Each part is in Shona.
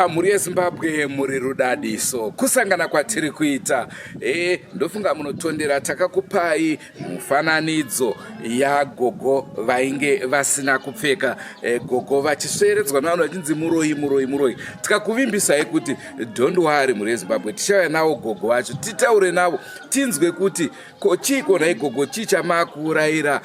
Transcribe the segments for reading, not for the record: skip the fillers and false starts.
Muri Zimbabwe muri rudadiso kusangana kwatiri kuita ndofunga munotondera takakupai mufananidzo ya gogo vainge vasina kupfeka gogo vachisveredzwa navanhu vachinzi muroyi tikakuvimbisai kuti don't worry muri Zimbabwe tichauya nawo gogo vacho titaure navo tinzwe kuti kochiko nai gogo chichamakuurayira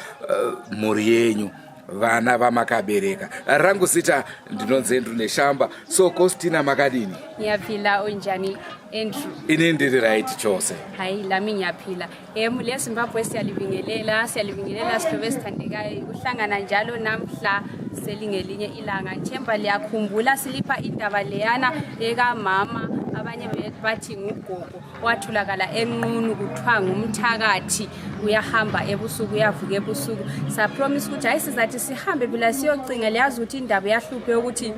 mhuri yenyu vana vamakabereka. Rangu zita ndinonzi Andrew neshamba. So Kostina makadini? Nyaphila unjani Andrew? Inendiri right chose. Hayi lami nyaphila. Muri Zimbabwe siyalibingelela siphiwe sithandekayo uhlangana njalo namhla selingelinye ilanga. Nthemba liyakhumbula silipha indaba leyana eka mama abanye bathi ngugogo watholakala enqunu kuthiwa ngumthakathi uyahamba ebusuku uyavuka ebusuku. Sa promise ukuthi hayi sizathi sihambe bila siyocinga liyazi ukuthi indaba yahluphe ukuthi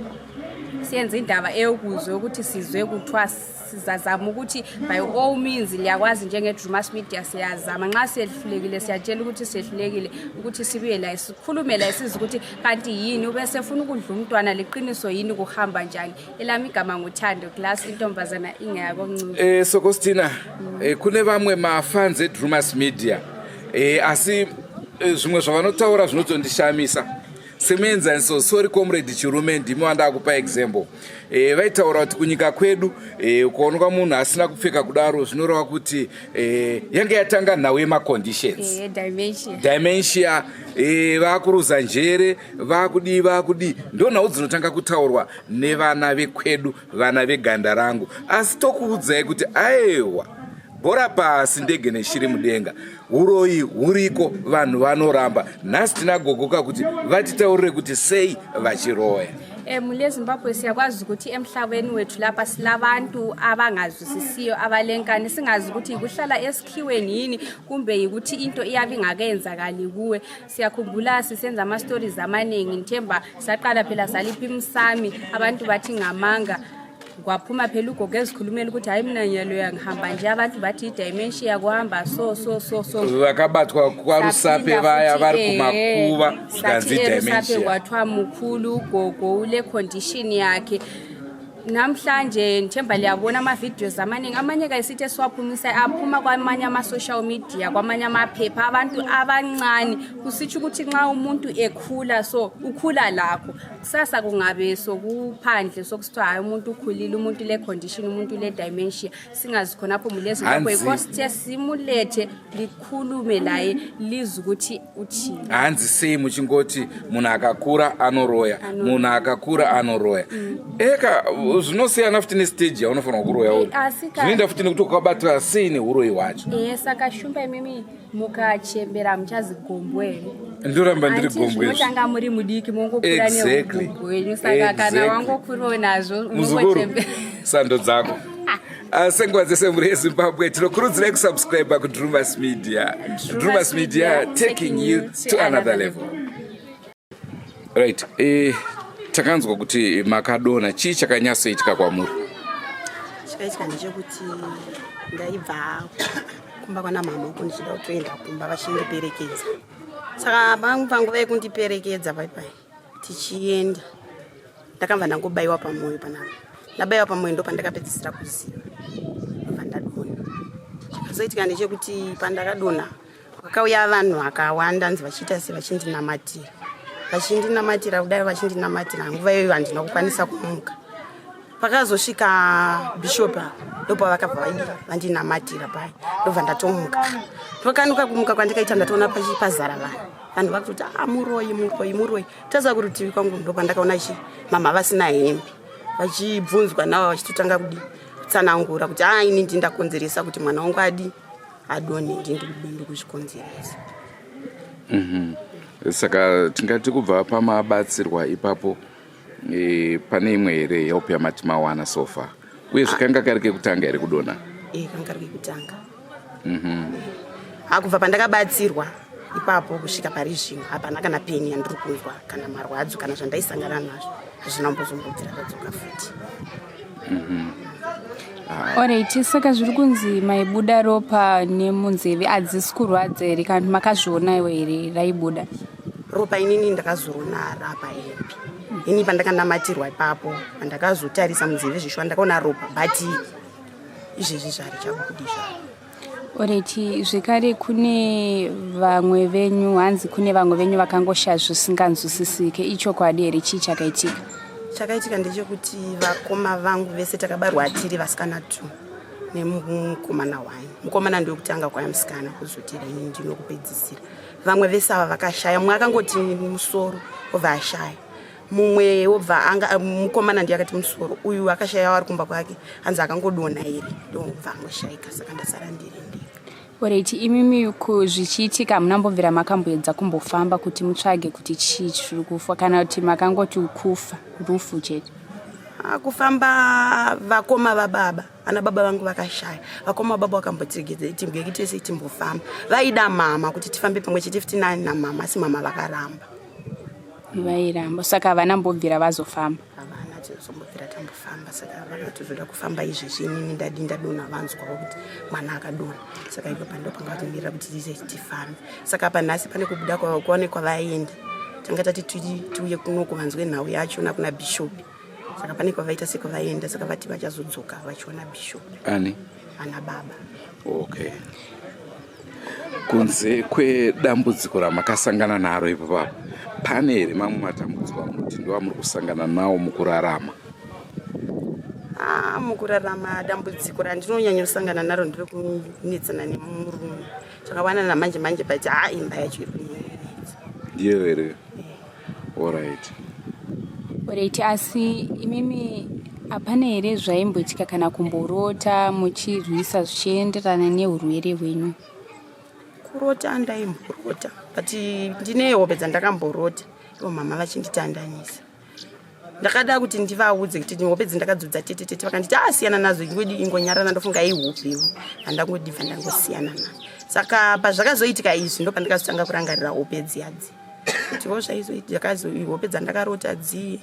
siyenze indaba eyokuzwe ukuthi sizwe kuthiwa sizazama ukuthi by all means liyakwazi njenge Drewmas media siyazama nxa siyehlulekile siyatshela ukuthi siyehlulekile ukuthi sibuye la sikhulume la sizi ukuthi kanti yini ube sefuna ukudla umntwana liqiniso yini kuhamba njani. Elami igama nguThando class intombazana ingeyako mncane. So Kostina kune vamwe mafans eDrewmas media asi zvimwe zvavanotaura zvinotondishamisa. Semenza so sorry comrade chirume ndimi wandakupa example. Vaitaura kuti kunyika kwedu kuoneka munhu asina kupfeka kudaro zvinoreva kuti yange yatanga nawe ma conditions. Dementia vakuruza njere vakudi ndona dzinotanga kutaurwa nevana vekwedu vana veganda rangu. Asi tokuudzai kuti aiwa bora pasi ndege neshiri mudenga uroyi uriko vanhu vanoramba nhasi tinagogoka kuti vatitaurire kuti sei vachiroya. Muri Zimbabwe siyakwazi ukuthi emhlabeni wethu lapha silabantu abangazwisisiyo abalenkani singazi ukuthi kuhlala esikhiweni yini kumbe ukuthi into iyabe ingakenzakali kuwe. Siyakhumbula sisenza ama stories amaningi Nthemba saqala phela salipha imsami abantu bathi ngamanga kwaphuma phela ugogo ezikhulumela ukuthi hayi mina nyalo yangihamba nje abantu bathi dementia kuhamba so vakabatwa kwarusape vaya vari kumakuva kanzi dementia kwathwa mukhulu ugogo ule condition yakhe. Namhlanje Nthemba liyabona ama videos amaningi amanye kayisithi siwaphumisa aphuma kwamanye ama social media kwamanye amaphepha abantu abancane kusitsho ukuthi nxa umuntu ekhula so ukhula lakho kusasa kungabe sokuphandle sokusithiwa hayi umuntu ukhulile umuntu le condition umuntu le dementia singazi khonapho mulezi ngakho ikosithe simulethe likhulume laye liza ukuthi uthini. Hanzi same chingoti munhu akakura anoroya munhu akakura anoroya eka zvinosiyana futi nestage yaunofanira kuroya uri zvinoenda futi nekuti ukabatira sei neuroyi wacho. Saka shumba imimi mukachembera muchazigombwe ndoramba ndiri gombwe mutanga muri mudiki mongokura negombwe saka kana wangokura nazvo ungochembera sando dzako. Senguva dzese muri Zimbabwe tinokurudzirai kusubscribe kuDrewmas media. Drewmas media taking you to another level. Right, takanzwa kuti makadona chii chakanyasoitika kwamuri? chakaitika ndechekuti ndaibva kumba kwana mama uko ndichida kutoenda kumba vachindiperekedza. Saka panguva yekundiperekedza paipai tichienda ndakabva ndangobayiwa pamoyo panapa. Ndabayiwa pamoyo ndo pandakapedzisira kuziva kubva ndadonha. Chakazoitika ndechekuti pandakadonha vakauya vanhu vakawanda nzi vachiita sevachindinamatira. Vachindinamatira kudai vachindinamatira nguva iyoyo handina kukwanisa kumuka. Pakazosvika bishop ndopa vakabva vandinamatira pai ndobva ndatomuka. Tokanuka kumuka kwandikaita ndatoona pazara vanhu vakutoti muroyi taza kurutivi kwangu ndopa ndakaona mama vasina hembe vachibvunzwa navo vachitotanga kutsanangura kuti ini ndindakonzeresa kuti mwana wangu adonhe ndindi kuzvikonzeresa. Saka tingati kubva pamabatsirwa ipapo pane imwe here help yamati mawana sofa uye zvikanga kari kekutanga here kudonha? Kanga kari kekutanga. Kubva pandakabatsirwa ipapo kusvika pari zvino hapana kana peni yandiri kunzwa kana marwadzo kana zvandaisangana nazvo hazvina kumbozombobvira radzoka futi. Alright, saka zviri kunzi maibuda ropa nemunzeve hadzisi kurwadza here kana makazvionawo here raibuda? Ropa inini ndakazorona rapa hembe. Ini pandakanamatirwa ipapo pandakazotarisa munzeve zvishwa ndakaona ropa but izvezvi zvari chabudi zvaro. Alright, zvekare kune vamwe venyu hanzi kune vamwe venyu vakangoshaya zvisinganzwisisike, ichokwadi here chii chakaitika? Chakaitika ndechekuti vakoma vangu vese takabarwa tiri vasikana 2 nemukomana 1. Mukomana ndokutanga kwaya musikana kuzotira ini ndinokupedzisira. Vamwe vese ava vakashaya, mumwe akangoti musoro obva ashaya. Mumwe obva mukomana ndiye akati musoro, uyu akashaya wari kumba kwake hanzi akangodonha here ndobva angoshaika saka ndasara ndiri ndega. Alright, imimi zvichiitika munambobvira makamboedza kumbofamba kuti mutsvage kuti chii chiri kufa kana kuti makangoti kufa rufu chete? Kufamba vakoma vababa, ana baba vangu vakashaya. Vakoma baba vakambotiregedza timbweke tese timbofamba. Vaida mama kuti tifambe pamwe chete 59 namama asi mama vakaramba. Vairamba saka vanambobvira vazofamba? Havana tizombobvira tambofamba saka vakatozoda kufamba izvezvi inini ndadonha vanzwawo kuti mwana akadonha. Saka ipo pandopangatimirira kuti tifambe. Saka panhasi pane kubuda kwaonekwa vaenda. Tanga tati tiuye kuno kuvanzwe nhau yacho kuna bishop. Saka pane kwavaita sekwavaenda saka vati vachazodzoka vachiona bishop. Ani? Ana baba. Okay. Kunze kwedambudziko ramakasangana naro ipapo pane here mamwe matambudziko amuti ndiwa muri kusangana nawo mukurarama? Mukurarama dambudziko randinonyanya kusangana naro nderekunetsana nemurume. Chakawanana manje but imba yacho iri kunetsa. Ndiyo here? Alright. Alright, asi imimi hapana here zvaimboitika kana kumborota muchirwisa zvichienderana neurwere hwenyu? Kurota ndaimborota but ndine hope dzandakamborota ivo mama vachinditandanisa. Ndakada kuti ndivaudze kuti hope dzandakadzodza tete vakanditi siyana nazo ingonyarana ndofunga ihope handangondibva ndangosiyana nazo. Saka pazvakazoitika izvi ndo pandakazotanga kurangarira hope dziyadzi kutiwo zvaizohope dzandakarota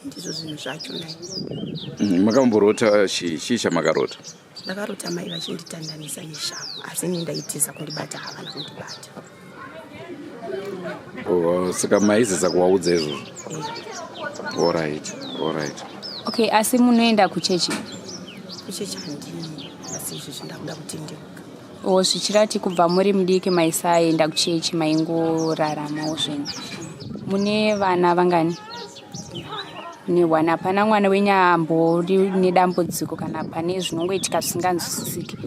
ndizvo zvinhu zvacho nai. Makamborota chii chamakarota? Ndakarota mai vachinditandanisa neshamhu asi ini ndaitiza kundibata havana kundibata. Saka maizeza kuvaudza izvozvo? Alright. Okay, asi munoenda kuchechi? Kuchechi handini asi izvezvi ndakuda kutendeuka. Zvichirati kubva muri mudiki maisaenda kuchechi maingoraramawo zvenyu. Mune vana vangani? Mune 1. Hapana mwana wenyu ambori nedambudziko kana pane zvinongoitika zvisinganzwisisiki?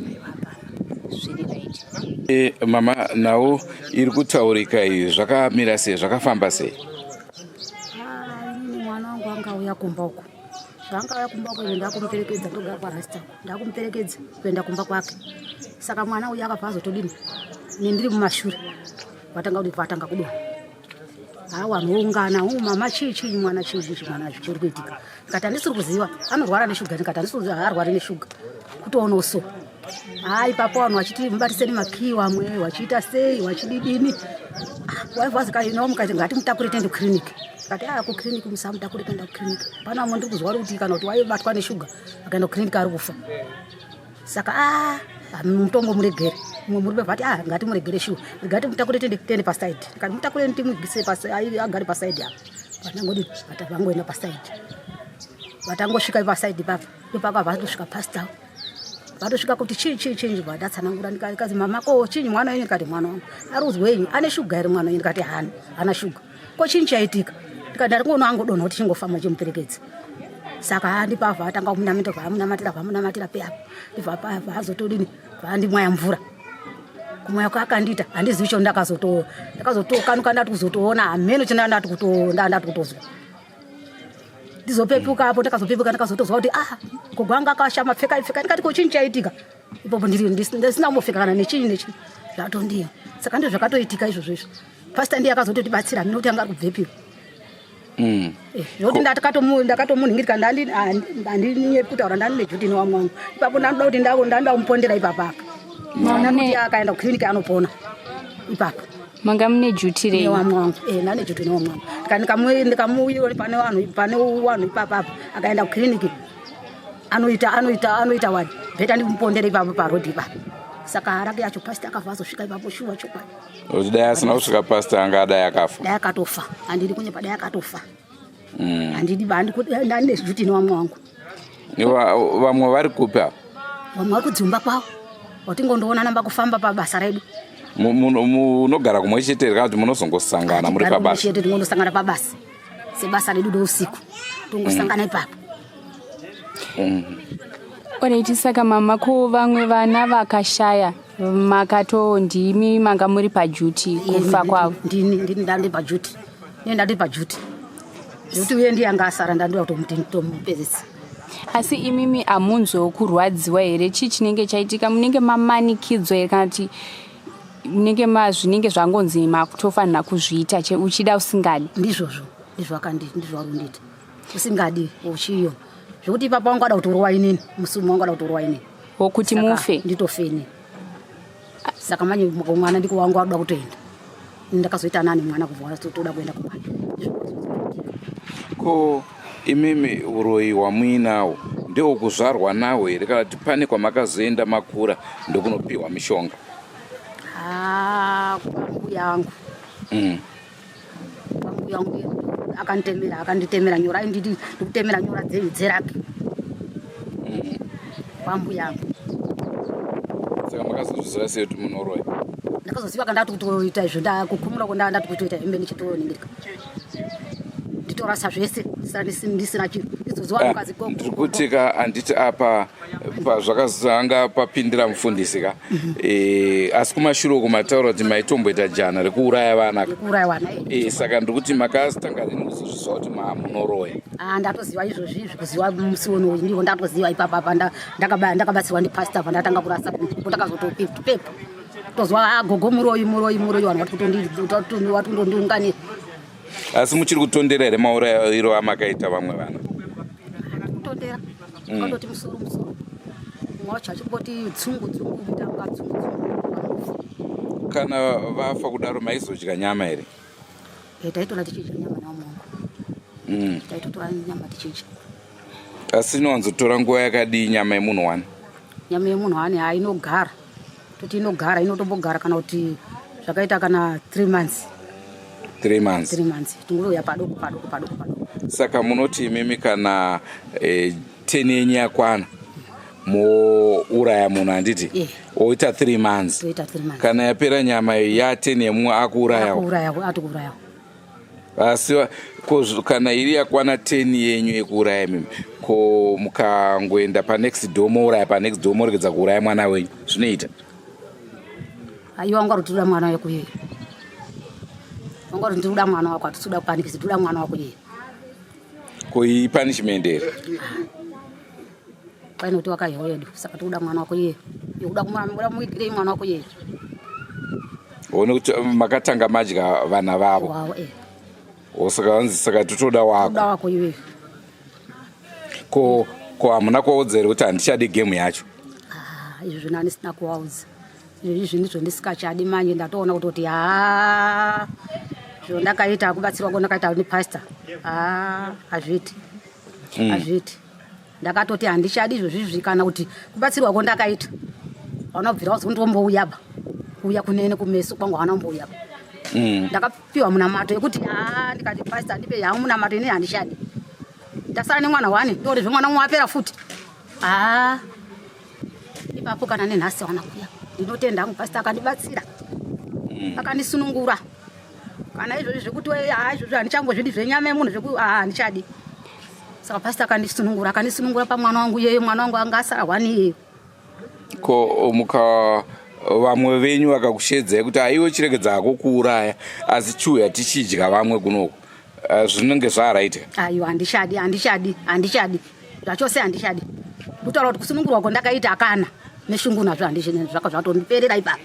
Zviri right. Mama nawo iri kutaurika izvi zvakamira sei, zvakafamba sei? Inini mwana wangu angauya kumba uko. Zvangauya kumba uko ndakumuperekedza ndogara parasta. Ndakumuperekedza kuenda kumba kwake. Saka mwana uya akabva azotodini nendiri mumashure watanga kudonha. Wanoungana mama chii mwana chii mwana chiri kuitika. Ngati handisiri kuziva anorwara neshuga, ngati handisiri kuziva harwari neshuga kutoona uso. Ipapo vanhu vachiti mubatiseni makiyi wamwe wachiita sei wachididini. Waivazika ino mukati ngati mutakure tiende kukiriniki. Ngati kukiriniki musamutakure kuenda kukiriniki. Pana mumwe ndiri kuzwa kuti kana kuti waibatwa neshuga akaenda kukiriniki ari kufa. saka mutongo muregere muri bevati ngati muregere shuwa ngati mutakure tende paside kana mutakure timugise paside agari paside apa vanangodi vatavangoenda paside vatangosvika paside papa vatosvika pastor vatosvika kuti chii vadatsanangura ndikazi mama ko chinyi mwana wenyu ndikati mwana wangu ari uzwenyu ane shuga here mwana wenyu ndikati hana shuga ko chinyi chaitika ndikati ndaringoona angodonha kuti chingofamba chimuperekedza saka ndipabva atanga vamunamatira peapo ndibva vazotodini vandimwaya mvura kumwaya kwaakandita handizivi cho ndakazotokanuka ndati kuzotoona hameno china ndati kutozwa ndizopepukapo ndakazopepuka ndakazotozwa kuti gogo anga akashama pfeka ndikati ko chinyi chaitika ipopo ndisina kumbofeka kana nechinyi zvatondiyo saka ndizvo zvakatoitika izvozvo pastor ndiye akazototibatsira hamina kuti anga ari kubvepiwo zvokuti ndakatomunhingirika handinyepi kutaura ndani nejuti newamwangu ipapo ndanoda kuti ndanoda kumupondera ipapaka kuti akaenda kukiriniki anopona ipapo manga mune juti rei newamwangu ndane juti newamwangu ndikamuuyira pane vanhu ipapapo akaenda kukiriniki anoita wani bheta ndimupondera ipapo parodhi ipapo saka harake yacho pastor akafa azosvika ipapo shuwa chokwadi kuti dai asina kusvika pastor anga adai akafa dai akatofa handidi kunyepa dai akatofa handidi ndani nejuti newamwe wangu vamwe vari kupi avo vamwe vari kudzimba kwavo watingondoona namba kufamba pabasa redu munogara kumwe chete kana kuti munozongosangana muri pabasa chete tingondosangana pabasa sebasa redu dousiku tongosangana ipapo Alright, saka mama ko vamwe vana vakashaya makato ndimi manga muri pajuti kufa kwavo ndini ndandi pajuti ndandi pajuti juti uye ndiye anga asara ndandiwa kutomupedzisa asi imimi amunzo kurwadziwa here chii chinenge chaitika munenge mamanikidzwa here kana kuti munenge zvinenge zvangonzi makutofanira kuzviita uchida usingadi ndizvozvo ndizvarundita usingadi uchiyo zvokuti papa wangu ada kutorwa inini musumu wangu ada kutorwa inini wokuti mufe nditofeni saka manje mwana ndiko wangu ada kutoenda ndakazoita nani mwana kubva toda kuenda kumwana ko imimi uroyi wamuinawo ndewokuzvarwa nawo here kana kuti pane kwamakazoenda makura ndokunopiwa mishonga kwangu yangu akanditemera nyora ndikutemera nyora dzerake kwambu yangu saka makazozviziva sei kuti munoroya ndakazoziva kandati kutoita izvo ndakukumura kwandandati kutoita hembe ndichitoningirika nditorasa zvese ndisina chinhu izoziva mukazi ndiri kutika handiti apa pazvakazanga papindira mufundisi ka asi kumashure kumataura kuti maitomboita jana rekuuraya vana saka ndiri kuti makatanga rini kuzozviziva kuti munoroya ndatoziva izvozvi kuziva musi wonoyu ndiwo ndatoziva ipapapa ndakabatsirwa ndipasta pandatanga kurasa ndakazotopepa tozwa gogo muroyi vanhu watondondiunganira asi muchiri kutondera here maurayiro amakaita vamwe vana kutondera kandoti musoro mwacho achimboti tsungu mutanga tsungu kana vafa kudaro maizodya nyama here taitora tichidya nyama naomongo taitotora nyama tichidya asi inowanzotora nguva yakadii nyama yemunhu wani nyama yemunhu wani inogara toti inogara inotombogara kana kuti zvakaita kana 3 months 3 months tinguya padoko saka munoti imimi kana 10 yenyu yakwana mouraya munhu handiti oita 3 months kana yapera nyama ya10 yemumwe akuurayawo asi kana iri yakwana 10 yenyu yekuuraya imimi ko mukangoenda panext door mouraya panext door moregedza kuuraya mwana wenyu zvinoita aiwa ungarutira mwana wekuyeyo ungari ndikuda mwana wako atisuda kupanikisa tikuda mwana wako yeye koi punishment here paino kuti wakahewa yedu saka tikuda mwana wako yeye yokuda kumuigirei mwana wako yeye one kuti makatanga madya vana vavo saka vanzi saka totoda wako iweyo ko hamuna kuvaudza here kuti handichadi game yacho izvo zvino handisina kuvaudza izvi ndizvo ndisikachadi manje ndatoona kutoti zvo ndakaita kubatsirwa ko ndakaita nepasta hazviti ndakatoti handishadi izvozvizvi kana kuti kubatsirwa kwandakaita vanobvira wazi kundombouya kuuya kunene kumeso kwangu hana mbouya ndakapiwa munamato yekuti ndikati pastor ndipe yangu munamato ine handishadi ndasara nemwana wani ndori zvemwana mwapera futi ipapo kana nenhasi wana kuya ndinotenda hangu pastor akandibatsira akandisunungura kana izvozvi zvekuti izvozvi handichambozvidi zvenyama yemunhu zvekuti handishadi saka pastor akandisunungura pamwana wangu iyeyo mwana wangu anga asara wani iyeyo ko vamwe venyu vakakushedzai kuti aiwe chiregedza hako kuuraya asi chiuya tichidya vamwe kunoko zvinenge zvaraita aiwa handishadi zvachose handishadi kutaura kuti kusunungurwa kwandakaita akana neshungu nazvo zvatondiperera ipapo.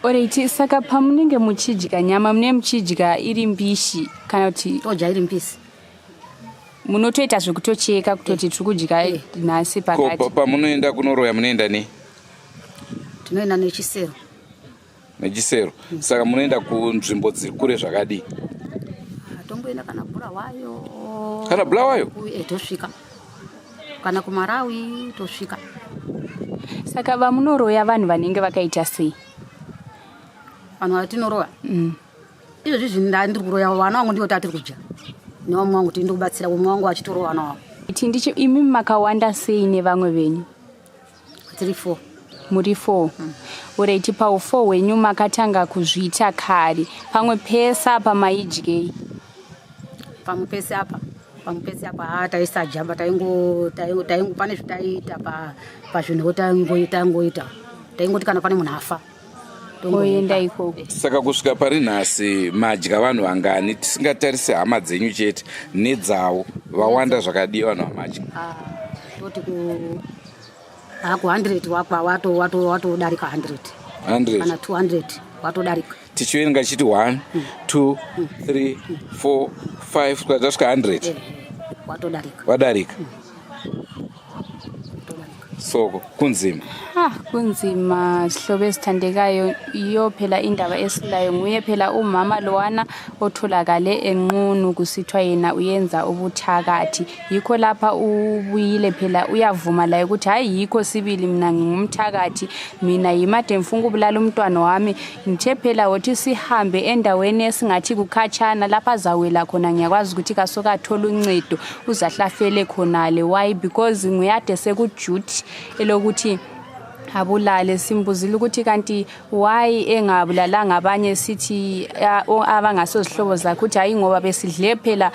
Alright, saka pamunenge muchidya nyama mune muchidya iri mbishi kana kuti todya iri mbisi munotoita zvekutocheka kutoti tiri kudya nhasi pakati. Pamunoenda kunoroya munoenda ne? Tinoenda nechisero. Nechisero. Saka munoenda kunzvimbo dziri kure zvakadii? Tomboenda kana Bulawayo. Kana Bulawayo? Tosvika. Kana kuMarawi tosvika. Saka vamunoroya vanhu vanenge vakaita sei? Vanhu vatinoroya? Izvozvi ndiri kuroya vana vangu ndivo tatiri kudya. Nevamwe vangu tiri kubatsira umwe wangu achitoroya vana vangu. Ndicho imi makawanda sei nevamwe venyu? Tiri 4. Muri 4. Alright, pa4 wenyu makatanga kuzviita kare. Pamwe pese apa maidyei? Pamwe pese apa taisajamba pane zvitaiita pazvinhu taingoita taingoti kana pane munhu afa toenda ikoko. Saka kusvika pari nhasi madya vanhu vangani tisingatarisi hama dzenyu chete nedzavo vawanda zvakadii vanhu vamadya? Toti ku 100 wakwa watodarika 100 kana 200 watodarika tichiverenga chiti 1 2 3 4 5 kusvika 100 wadarika. Soko kunzima kunzima sihlobo esithandekayo iyo phela indaba esilayo nguye phela umama lowana otholakale enqunu kusithwa yena uyenza ubuthakathi yikho lapha ubuyile phela uyavuma la ukuthi hayi yikho sibili mina ngumthakathi mina yimade mfunga ubulala umntwana wami ngithe phela wothi sihambe endaweni esingathi kukhatshana lapha azawela khona ngiyakwazi ukuthi kasoka thola uncedo uzahlafele khonale. Why? Because nguyade sekujuti elokuthi abulale simbuzile ukuthi kanti why engabulalanga abanye sithi abangasozihlobo zakhe ukuthi hayi ngoba besidle phela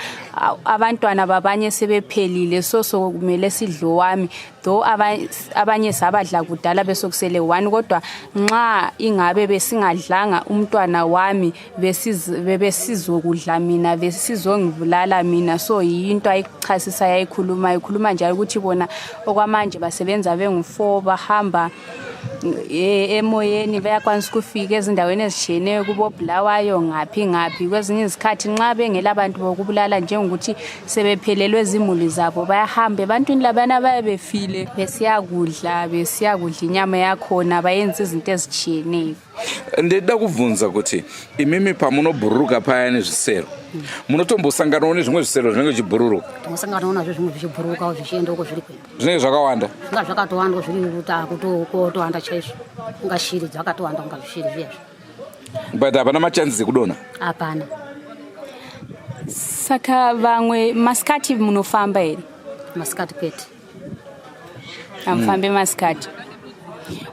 abantwana babanye sebephelile so kumele sidlo wami though abanye sabadla kudala besokusele 1 kodwa nxa ingabe besingadlanga umntwana wami besizokudla mina besizongibulala mina. So into ayichasisa yayikhuluma njalo ukuthi bona okwamanje basebenza bengu4 bahamba emoyeni bayakwanisa ukufika ezindaweni ezishiyeneyo kubo Bulawayo ngaphi kwezinye izikhathi nxa bengela abantu bokubulala njengokuthi sebephelelwe izimuli zabo bayahambe ebantwini labana bayabefile besiyakudla inyama yakhona bayenza izinto ezishiyeneyo. Ndida kuvunza kuti imimi pamunobhururuka payani zvisero munotombosanganawo nezvimwe zvisero zvinenge zvichibhururuka? Tinosanganawo nazvo zvimwe zvichibhururuka zvichienda uko zviri kuenda zvinenge zvakawanda zvakatowanda zviri kutowanda chaizvo unga shiri dzakatowanda unga zvishiri zvezvo. But hapana machanzi ekudonha? Hapana. Saka vamwe masikati munofamba here? Masikati kwete amufambe masikati.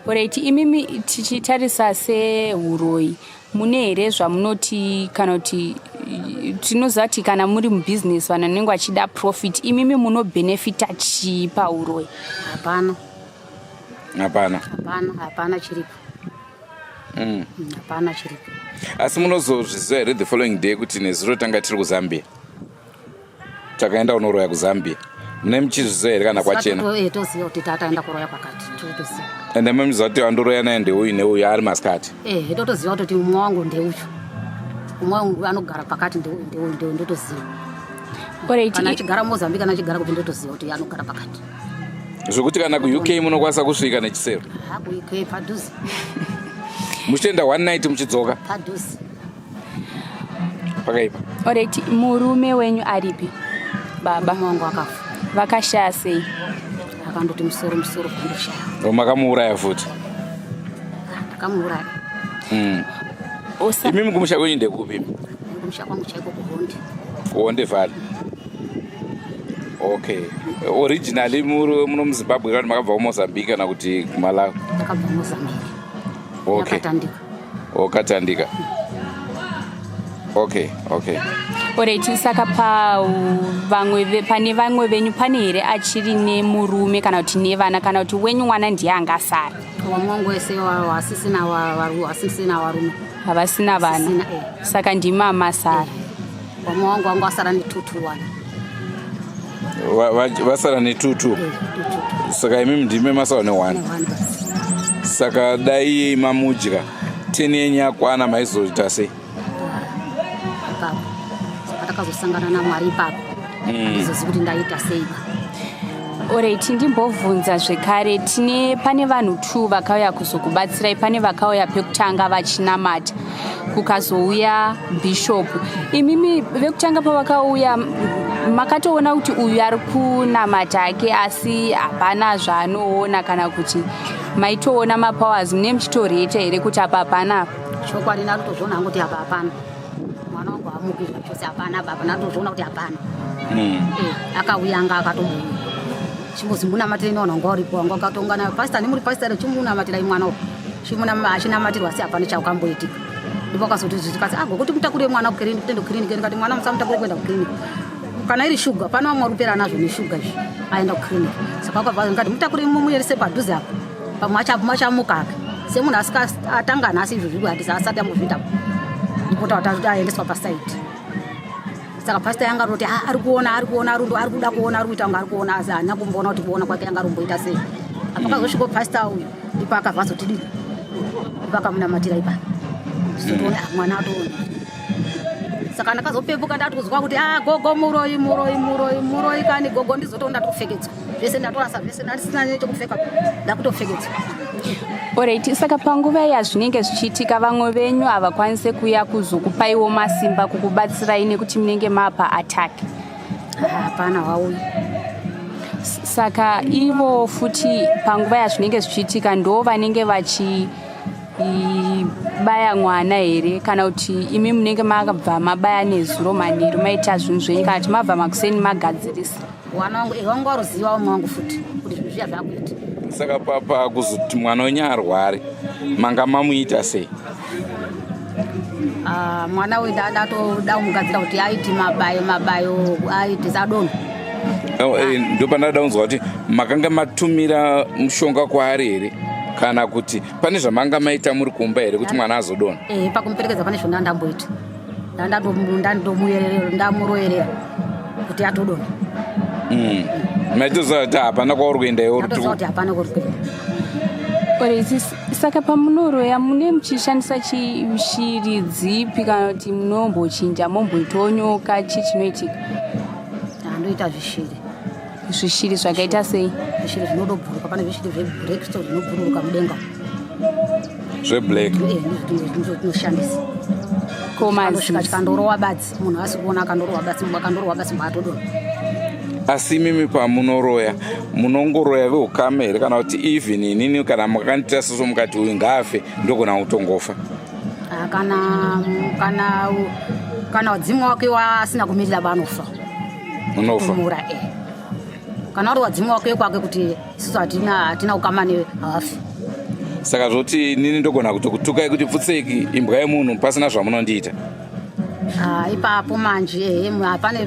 Alright, imimi tichitarisa sehuroyi mune here zvamunoti kana kuti tinozati kana muri mubusiness vanhu vanenge vachida profit imimi munobenefita chii pahuroyi? Hapana chiripo. Hapana chiripo. Asi munozozviziva here the following day kuti nezuro tanga tiri kuZambia takaenda kunoroya kuZambia mune muchizviziva here kana kwachena? Toziva kuti tataenda kuroya kwakati toziva. Ende mamiziva kuti vandoroya naye ndeuyu neuyu ari masikati? Totoziva kuti umwe wangu ndeuyu umwe wangu anogara pakati ndeuyu ndotoziva. Kana achigara muMozambique kana achigara kuti ndotoziva kuti anogara pakati. Zvokuti kana kuUK munokwanisa kusvika nechisero? kuUK padhuze. Muchitenda 1 night muchidzoka? Padhuze. Pakaipa. Alright, murume wenyu aripi? Baba wangu akafa. Vakashaya sei? akandoti musoro kundoshaya. Makamuuraya futi? Ndakamuuraya. Imimi kumusha kwenyu ndekupi? Kumusha kwangu chaiko kuHonde. Honde vale. Okay. Originally muno muZimbabwe kana makabva Mozambique kana kuti Malawi? Ndakabva Mozambique. Okay. Katandika. Okay. Alright, saka pane vamwe venyu pane here achiri nemurume kana kuti nevana kana kuti wenyu mwana ndiye angasara? Wamwangu wese wasisina varume. Havasina vana. Saka ndimama asara. Wamwangu wangu asara netutu wana. Vasara netutu? Saka imimi ndime masara newana. Saka dai mamudya 10 yenyu yakwana maizoita sei? Akazosangana naMwari ipapo. Ndizoziva kuti ndaita sei. Alright, ndimbobvunza zvekare pane vanhu 2 vakauya kuzokubatsirai. Pane vakauya pekutanga vachinamata, kukazouya bishop. Imimi vekutanga pavakauya makatoona kuti uyu ari kunamata ake asi hapana zvaanoona kana kuti maitoona mapowers mune muchitoreta here kuti apa hapana? Chokwadi ndakutozviona hangu kuti apa hapana. Mwana wangu amukizva chose hapana baba, ndakutozviona kuti hapana. Akauya anga akatobuya. Chimbozimbunamatirei nawo nanga uripo wangu akatongana pastor nemuri pastor chimunamatirai mwana uyu. Achinamatirwa asi hapana chaukamboitika. Ndipo akazoti zvikati kuti mutakure mwana kukiriniki tende kukiriniki ndikati mwana musamutakure kuenda kukiriniki. Kana iri shuga pana vamwe rupera nazvo neshuga izvi aenda kukiriniki. Saka akabva ngati mutakure mumuyerise padhuze apo. Pamwe achamuka ake. Semunhu atanga nhasi izvo zviri kuhatisa asati ambozviita. Ndipo kuti aendeswa pasite. Saka pastor yanga roti ari kuona rundo ari kuda kuona ari kuita kunge ari kuona asi haana kumboona kuti kuona kwake yanga rumboita sei. Apakazosvika pastor uyu ndipo akabva azotidii. Ndipo akamunamatira ipapo. Sotoona mwana atoona. Saka ndakazopepuka ndatikuzwa kuti gogo muroyi kani gogo ndizotonda tokupfekedzwa. Zvese ndatorasa zvese ndisina nechokupfeka ndakutopfekedzwa. Alright, saka panguva yazvinenge zvichiitika vamwe venyu havakwanise kuya kuzokupaiwo masimba kukubatsirai nekuti munenge mapa attack? Hapana, hauyi. Saka ivo futi panguva yazvinenge zvichiitika ndo vanenge baya mwana here kana kuti imi munenge makabva mabaya nezuro manheru maita zvinhu zvenyu kana kuti mabva makuseni magadzirisa? Mwana wangu wanga waruziva umwe wangu futi kuti zvinhu zviya zvakuita. Saka papa kuzoti mwana wenyu arware manga mamuita sei? Mwana uyu ndatoda kumugadzira kuti aiti mabayo aiti zadonho. Ndo pandada kunzwa kuti makanga matumira mushonga kwaari here kana kuti pane zvamanga maita muri kumba here kuti mwana azodonha? Pakumuperekedza pane zvona ndamboita. Ndamuroyerera kuti atodonha. Maitoziva kuti hapana kwauri kuenda iwo? Ndatoziva kuti hapana kwauri kuenda. Saka pamunoroya mune muchishandisa shiri dzipi kana kuti munombochinja momboitawo nyoka chinoitika? Ndoita zvishiri. Zvishiri zvakaita sei? Zvishiri zvinodobhuruka, pane zvishiri zveblack stone zvinobhuruka mudenga. Zveblack? Zvinoshandisa. Komasvika chikandorowa badzi, munhu asi kuona akandorowa badzi mbatodonha. Asi mimi pamunoroya munongoroya veukama here kana kuti even inini kana makandita seso mukati uyu ngaafe ndogona kutongofa? Kana wadzimu wake wasina kumirira banofa. Unofa? Kana uri wadzimu wake kwake kuti isusu hatina ukama nehafi. Saka zvoti nini ndogona kutokutukai kuti pfutseki imbwa yemunhu pasina zvamunondiita? Ipapo manje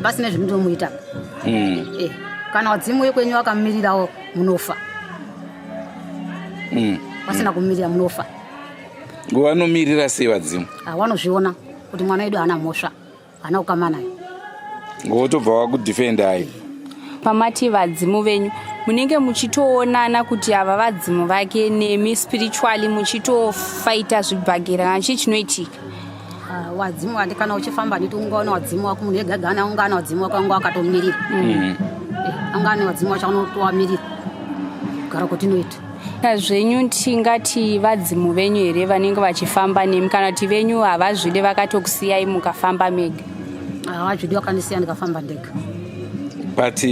pasina zvinomuita. Kana wadzimu wekwenyu wakamirirawo munofa. Pasina kumirira munofa. Wanomirira sei vadzimu? Wanozviona kuti mwana wedu haana mhosva, haana ukama nayo. Ngotobva wakudhifendai? Pamati vadzimu venyu munenge muchitoonana kuti ava vadzimu vake nemi spiritually muchitofaita zvibhagera kana chii chinoitika? Wadzimu wandi kana uchifamba nditi ungaona wadzimu wako munhu ega ega ungana wadzimu wako anga akatomirira. Angani wadzimu wacho unotowamirira kugara kwetinoita. Zvenyu tingati vadzimu venyu here vanenge vachifamba nemi kana kuti venyu havazvide vakatokusiyai mukafamba mega? Havazvide vakandisiya ndikafamba ndega. But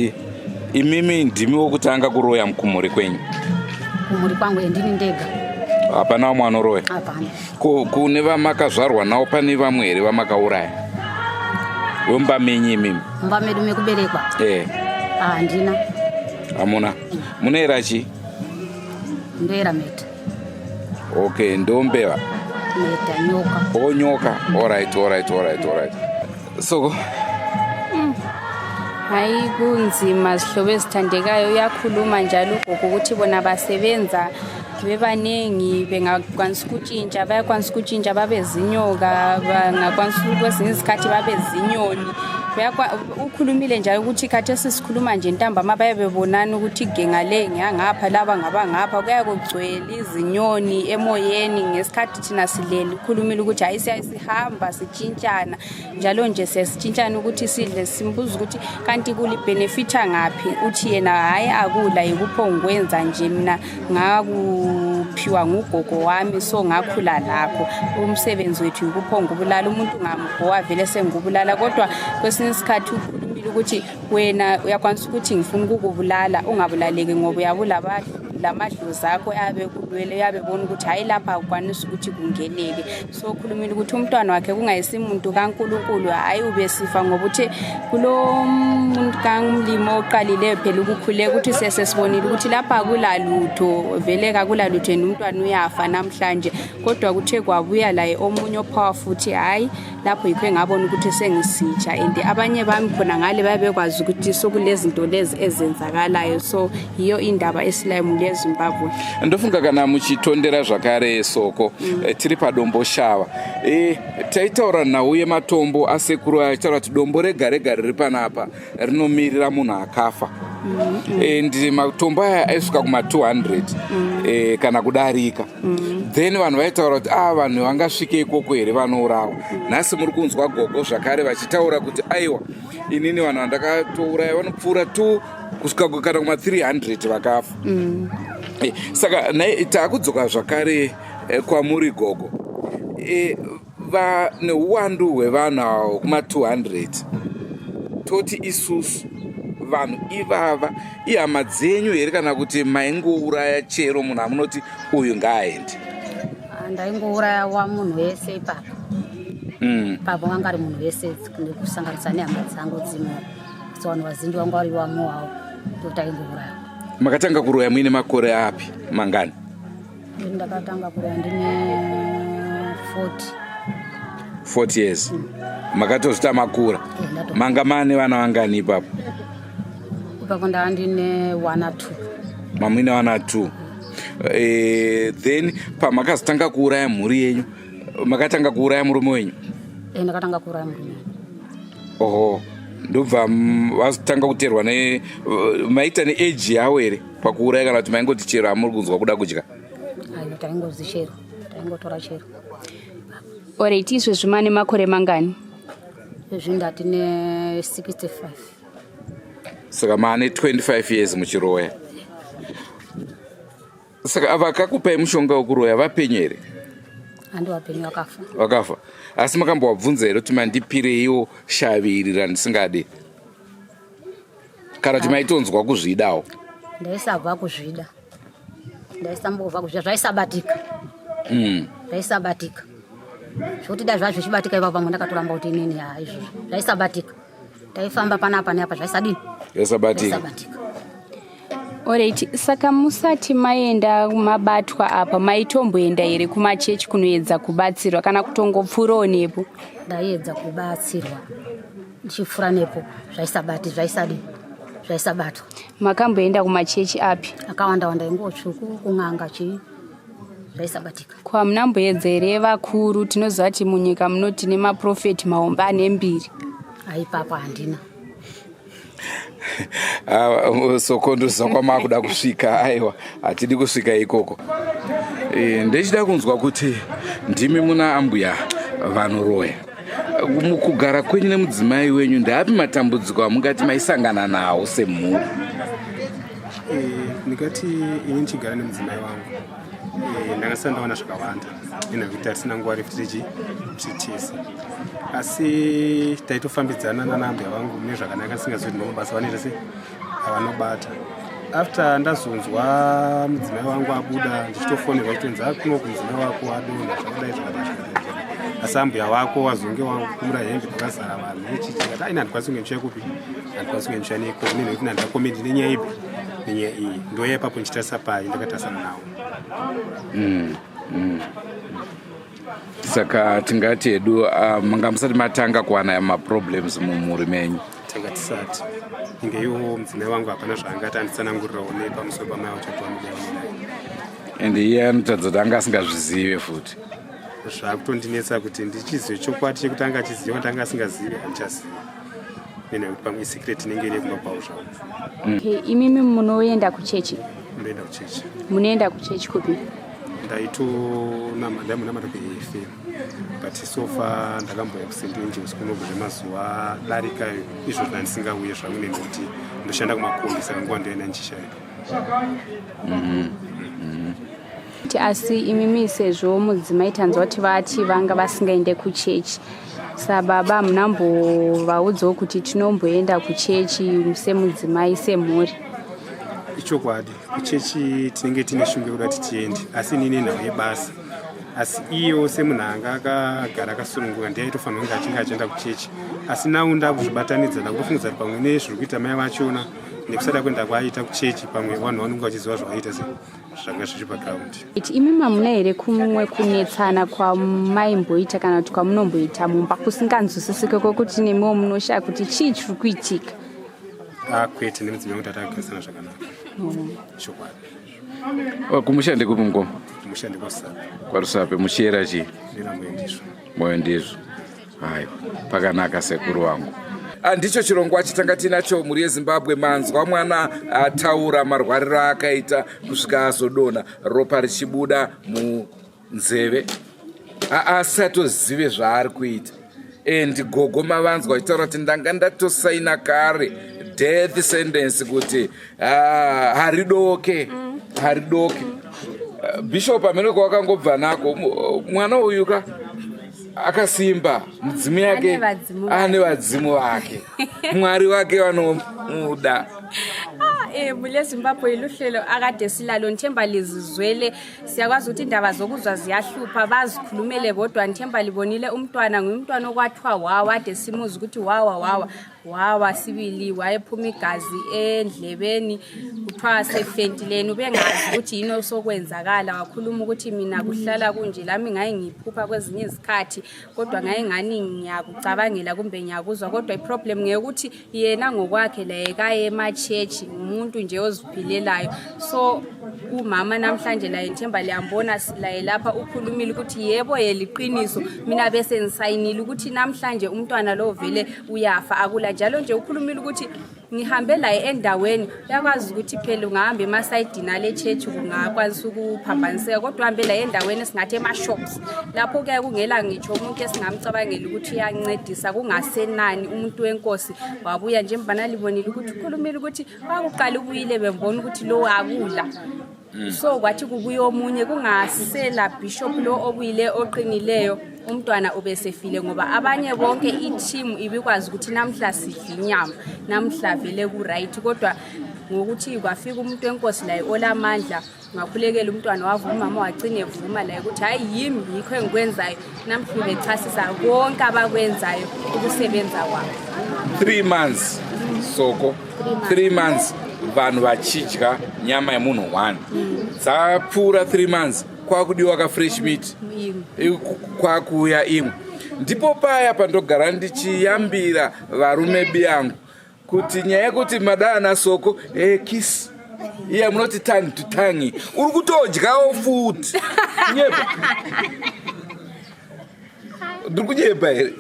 Imimi ndimi wokutanga kuroya kumhuri kwenyu? Kumhuri kwangu ndini ndega. Hapana vamwe vanoroya? Hapana. Kune vamakazvarwa navo pane vamwe here vamakauraya? Wemba menyu imimi? Mumba medu mekuberekwa? Handina. Hamuna? Munoera chii? Ndoera meta. Okay, ndombeva? Meta, nyoka. Oh, nyoka. Alright. So hayi kunzima sihlobo ezithandekayo uyakhuluma njalo ugogo ukuthi bona basebenza bebaningi bengakwanisa ukutshintsha bayakwanisa ukutshintsha babe zinyoka bangakwanisa kwezinye izikhathi babe zinyoni ukhulumile njalo ukuthi khathi sisikhuluma nje ntambama bayabebonana ukuthi gengale ngiyangapha laba ngabangapha kuyakugcwela izinyoni emoyeni ngesikhathi thina silele ukhulumile ukuthi hayi sihamba sitshintshana njalo nje sesitshintshana ukuthi sidle simbuza ukuthi kanti kuli benefita ngaphi uthi yena hayi akula yikupho ngikwenza nje mina ngakuphiwa ngugogo wami so ngakhula lakho umsebenzi wethu yikupho ngubulala umuntu ngamgowa vele sengubulala kodwa kwesinye isikhathi ukhulumile ukuthi wena uyakwanisa ukuthi ngifuna ukukubulala ungabulaleki ngoba uyabula lamadlozi akho yabe kulwele yabe bona ukuthi hayi lapha akwanisa ukuthi kungeneke so ukhulumile ukuthi umntwana wakhe kungayisimuntu kaNkulunkulu hayi ubesifa ngoba uthi kulo muntu kaMlimo oqalile phela ukukhuleka ukuthi sesibonile ukuthi lapha akulalutho vele akulalutho umntwana uyafa namhlanje kodwa kuthe kwabuya la omunye ophawa futhi hayi lapho yikho engabona ukuthi sengisitsha and abanye bami khona ngale babekwazi ukuthi sokulezinto lezi ezenzakalayo so iyo indaba esilayo Zimbabwe. Ndofunga kana muchitondera zvakare soko tiri padombo shava taitaura nauye matombo asekuru aitaura kuti dombo rega riri panapa rinomirira munhu akafa and matombo aya aisvika kuma 200 kana kudarika then vanhu vaitaura kuti vanhu vangasvike ikoko here vanourawa nhasi muri kunzwa gogo zvakare vachitaura kuti aiwa inini vanhu vandakatouraya vanopfuura kusvika kana kuma 300 vakafa saka taakudzoka zvakare kwamuri gogo neuwandu hwevanhu avo kuma 200 toti isusu vanhu ivava ihama dzenyu here kana kuti maingouraya chero munhu amunoti uyu ngaaende? Ndaingouraya wa munhu wese ipapo papo wanga ari munhu wese kusanganisa nehama dzangu dzimwe so vanhu vazhinji vanga vari vamwe wavo totaingouraya. Makatanga kuroya muine makore api mangani? Ndakatanga kuroya ndine 40 years. Makatozita makura? Manga mane vana vangani ipapo? Ipapo ndava ndine 1 or 2. Mamuine 1 or 2. Then pamakazotanga kuuraya mhuri yenyu makatanga kuuraya murume wenyu? Ndakatanga kuuraya murume wenyu. Oho, ndobva vazotanga kuteerwa maita neage yavo here pakuuraya kana kuti maingoti chero hamuri kunzwa kuda kudya? Aiwa, taingozi chero, taingotora chero. Alright, izvezvi mane makore mangani? Izvezvi ndatine 65. Saka mane 25 years muchiroya. Saka vakakupai mushonga wekuroya vapenyu here? Handi vapenyu, vakafa. Vakafa. Asi makambovabvunza here kuti mandipireiwo shaviri randisingade? Kana kuti maitonzwa kuzvidawo? Ndaisabva kuzvida. Ndaisambobva kuzvida zvaisabatika. Zvaisabatika. Zvokuti dai zvazvo zvichibatika ipapo pamwe ndakatoramba kuti inini izvozvo zvaisabatika. Taifamba panapa neapa zvaisadini? Zvaisabatika. Alright, saka musati maenda mabatwa apa maitomboenda here kumachechi kunoedza kubatsirwa kana kutongopfuurawo nepo? Ndaiedza kubatsirwa ndichipfuura nepo zvaisabatwa. Makamboenda kumachechi api? Akawanda ingotsvuku kun'anga chii zvaisabatika. Kwamunamboedza here vakuru? Tinoziva kuti munyika munoti nemaprofeti mahombe ane 2. Aipapo handina. Sokondoza kwamakuda kusvika aiwa hatidi kusvika ikoko. Ndechida kunzwa kuti ndimi muna ambuya vanoroya. Mukugara kwenyu nemudzimai wenyu ndapi matambudziko amungati maisangana nawo semhuri? Ndikati ini ndichigara nemudzimai wangu ndakasara ndaona zvakawanda nekuti hatisina nguva refu tichitese asi taitofambidzana nana ambuya vangu mune zvakanaka tisingazivi kuti mabasa vanoita sei havanobata. After ndazonzwa mudzimai wangu abuda ndichitofonerwa chitonzi akuno kumudzimai wako adonha zvakadai zvakadai. Asi ambuya wako wazonge wakumura hembe kwakazara vanhu echichikati aina handikwanisi kunge kupi handikwanisi kunge ndichia neko nekuti ndandakomendi nenyaya ipi nenyaya iyi ndoya ipapo ndichitarisa pai ndakatasana nawo. Saka tingati hedu manga musati matanga kuwana maproblems mumhuri menyu? Tanga tisati. Inge iwo mudzimai wangu hapana zvaangati anditsanangurirawo nepamusoro pamai vachotowa mudeoninaye. Ende iye anotadza kuti anga asingazvizive futi. Zvakutondinetsa kuti ndichizive chokwadi chekuti anga achiziva kuti anga asingazive handichazivi. Nekuti pamwe secret inenge iri kumba zvawo. Imimi munoenda kuchechi? Munoenda kuchechi. Munoenda kuchechi kupi? Ndaitonamata kuEFM. But so far ndakamboya kuSt Angels kunobva mazuva darikayo izvo zvandisingauye zvangu nekuti ndoshanda kumakombi saka nguva ndoenda ndichishaya. Asi imimi sezvo mudzimai tanzwa kuti vati vanga vasingaende kuchechi, sababa munambovaudzawo kuti tinomboenda kuchechi semudzimai semhuri? Ichokwadi kuchechi tinenge tine shungu yekuda kuti tiende, asi inini nhau yebasa. Asi iyo semunhu anga akagara akasununguka ndiaitofanira kunge achinge achienda kuchechi. Asi nau ndakuzvibatanidza ndakutofungidzira kuti pamwe nezviri kuita mai vachona nekusada kuenda kwaaita kuchechi pamwe vanhu vanenge vachiziva zvavaita zvanga zviri pagiraundi. Imi mamuna here kumwe kunetsana kwamaimboita kana kuti kwamunomboita mumba kusinganzwisisike kwokuti nemiwo munoshaya kuti chii chiri kuitika? Kwete, nemudzimai kuti atagarisana zvakanaka. Chokwadi. Kumushande kupi mukoma? Kumushande kwaRusape. KwaRusape muchiyera chii? Ndina Moyendizvo. Moyendizvo. Hayi, pakanaka sekuru wangu. Ndicho chirongwa chitanga tinacho mhuri yeZimbabwe. Manzwa mwana ataura marwariro akaita kusvika azodonha ropa richibuda munzeve asatozive zvaari kuita. And gogo mavanzwa achitaura kuti ndanga ndatosaina kare death sentence kuti haridoke. Bishop ameneko wakangobva nako mwana uyuka akasimba, mudzimu yake ane vadzimu vake, mwari wake vanomuda. Mule Zimbabwe iluhlelo akade silalo nthemba lizizwele, siyakwazi ukuthi indaba zokuzwa ziyahlupha, bazikhulumele bodwa. Nthemba libonile umntwana ngumntwana okwathiwa wawa, ade simuzi ukuthi wawa sibili, wayephuma igazi endlebeni, kuthiwa sefentileni, ubengazi ukuthi yini osokwenzakala. Wakhuluma ukuthi mina kuhlala kunje, lami ngaye ngiphupha kwezinye izikhathi, kodwa ngaye ngani ngiyakucabangela kumbe ngiyakuzwa. Kodwa iproblem ngekuthi yena ngokwakhe la ekaye emachechi, umuntu nje oziphilelayo. So umama namhlanje la Nthemba liyambona la lapha ukhulumile ukuthi yebo yeliqiniso, mina bese ngisayinile ukuthi namhlanje umntwana lo vele uyafa. Akula njalo nje ukhulumile ukuthi ngihambe la endaweni, uyakwazi ukuthi phela ungahamba emasayidini ale church kungakwanisa ukuphambaniseka, kodwa uhambe la endaweni esingathi ema-shops lapho kuyaye kungela ngitsho umuntu esingamcabangela ukuthi uyancedisa, kungasenani umuntu wenkosi wabuya nje mbana libonile ukuthi ukhulumile ukuthi wakuqala ubuyile bembona ukuthi lo akula. So kwathi kubuya omunye kungasela bishop lo obuyile oqinileyo, umntwana ubesefile ngoba abanye bonke i-team ibikwazi ukuthi namhla sidla inyama, namhla vele ku-right. Kodwa ngokuthi kwafika umuntu wenkosi la olamandla, ngakhulekela umntwana wavuma, umama wagcina evuma la ukuthi hayi yimi yikho engikwenzayo, namhla bechasisa konke abakwenzayo ukusebenza kwabo. 3 months soko 3 months vanhu vachidya nyama yemunhu 1 dzapfuura 3 months kwakudiwa ka fresh meat kwakuya imwe. Ndipo paya pandogara ndichiyambira varume biyangu kuti nyaya yekuti madana soko kiss iya munoti tongue to tongue uri kutodyawo futi nyepa ndiri kunyepa here.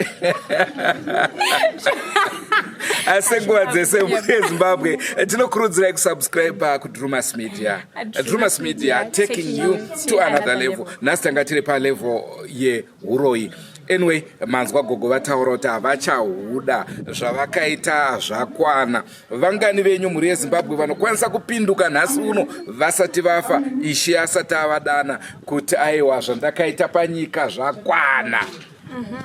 Asenguva dzese muZimbabwe tinokurudzirai kusubscribe kuDrewmas Media. Drewmas Media taking you to another level. Nhasi tanga tiri palevel yeUroyi. Anyway, manzwa gogo vataura kuti havachahuda zvavakaita zvakwana. Vangani venyu mhuri yeZimbabwe vanokwanisa kupinduka nhasi uno vasati vafa, Ishe asati avadana kuti aiwa zvandakaita panyika zvakwana.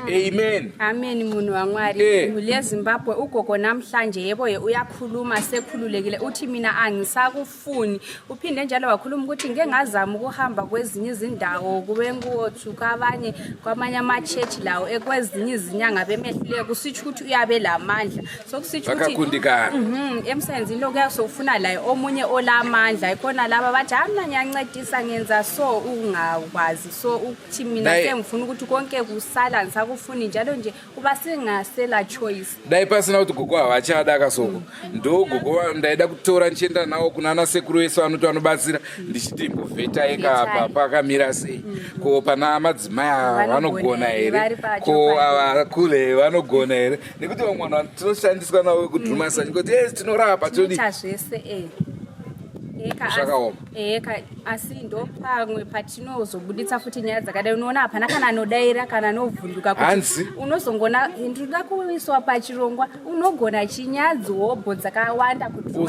Amen. Amen munhu waMwari. Mule Zimbabwe ugogo namhlanje yebo uyakhuluma sekhululekile uthi mina angisakufuni. Uphinde njalo wakhuluma ukuthi ngeke ngazama ukuhamba kwezinye izindawo kube ngothuka abanye kwamanye ama church lawo ekwezinye izinyanga bemehlule kusitsho ukuthi uyabe lamandla. So kusitsho ukuthi akakundikana. Emsenzini lokho yakuzofuna la omunye olamandla ikhona laba bathi mina ngiyancedisa ngenza so ungakwazi so uthi mina sengifuna ukuthi konke kusala ngisakufuni njalo nje kuba singasela choice. Dai pasina kuti gogo avachada kasoko. Ndo gogo ndaida kutora nchienda nawo kunana sekuru yesu anoto anobatsira ndichiti mbovheta eka apa pakamira sei. Ko pana madzimai vanogona here. Ko avakule vanogona here. Nekuti vamwe vanhu tinoshandiswa nawo kudrumasa ngoti tinorapa todi. Zvese eka asindo pamwe patinozobuditsa futi nyaya dzakadai unoona hapana kana anodaira kana anovhunduka kuti unozongona ndoda kuiswa pachirongwa unogona chinyadzihobho dzakawanda kuti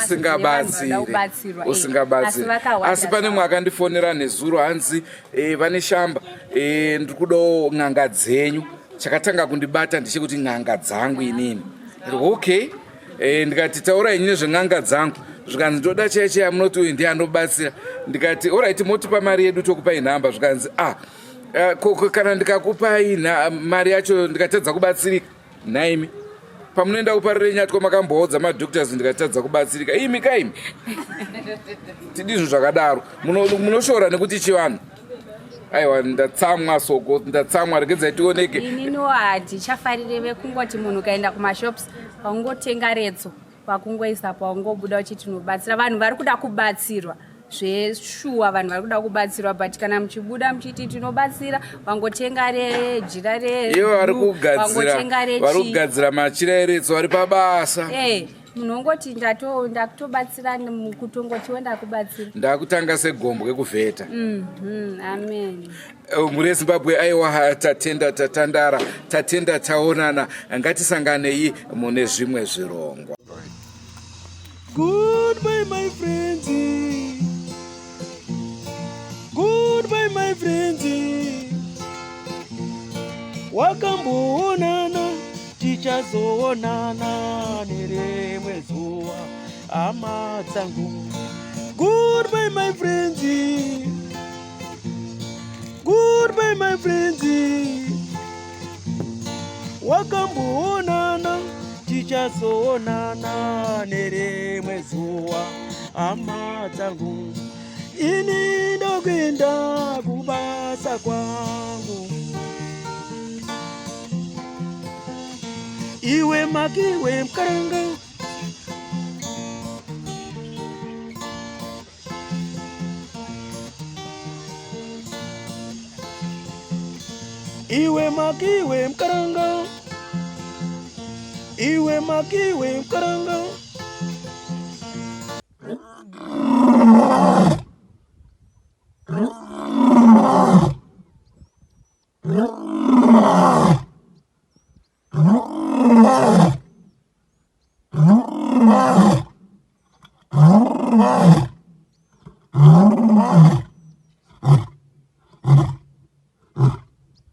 usingabatsira asi pane mwe akandifonera nezuro hanzi vane shamba ndiri kudawo n'anga dzenyu chakatanga kundibata ndechekuti n'anga dzangu inini okay ndikati taurai nezven'anga dzangu zvikanzi ndoda chaiche yamunoti uyu ndiye anobatsira ndikati alright motipa mari yedu tokupai nhamba zvikanzi kana ndikakupai mari yacho ndikatadza kubatsirika naimi pamunoenda kuparire nyatwa makamboodza madoctors ndikatadza kubatsirika imi kaimi tidizvo zvakadaro munoshora nekuti chivanhu aiwa ndatsamwa soko ndatsamwa regedzai tioneke inini hatichafarire vekungoti munhu ukaenda kumashops paungotenga redzo pakungoisa paungobuda uchiti unobatsira vanhu vari kuda kubatsirwa zveshuwa vanhu vari kuda kubatsirwa but kana muchibuda muchiti tinobatsira vangotenga rejira vari kugadzira machira eretso vari pabasa munhu ongoti ndakutobatsira kutongoti wenda kubatsira ndakutanga segombwe kuvheta. Amen. Muri Zimbabwe aiwa tatenda taonana ngatisanganei mune zvimwe zvirongwa. Goodbye my friends. Goodbye my friends. Wakamboonana tichazoonana nerimwe zuva hama dzangu. Goodbye my friends. Goodbye my friends. Wakamboonana tichazoonana nerimwe zuva hama dzangu. Ini ndokwenda kubasa kwangu. Iwe makiwe mkaranga. Iwe makiwe mkaranga. Iwe makiwe mkaranga.